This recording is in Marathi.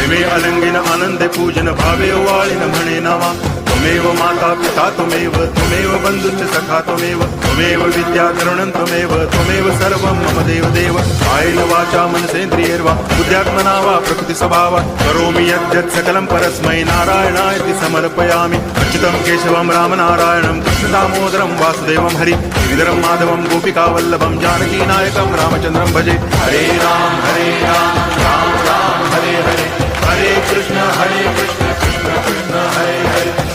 प्रेमे अलंगिन आनंदे पूजन भावे वाळिन म्हणे नावा त्वमेव माता पिता त्वमेव बंधुश्च सखा त्वमेव विद्या तरुणं त्वमेव सर्वं मम देव कायेन वाचा मनसेन्द्रियैर्वा बुद्ध्यात्मना वा प्रकृति स्वभावात् करोमि यद्यत् सकलं परस्मै नारायणायति समर्पयामि अच्युतं केशवं रामनारायणं कृष्णदामोदरं वासुदेवं हरि गिरिधरं माधवं गोपिकावल्लभं जानकीनायकं रामचन्द्रं भजे हरे राम राम राम हरे हरे हरे कृष्ण कृष्ण कृष्ण हरे हरे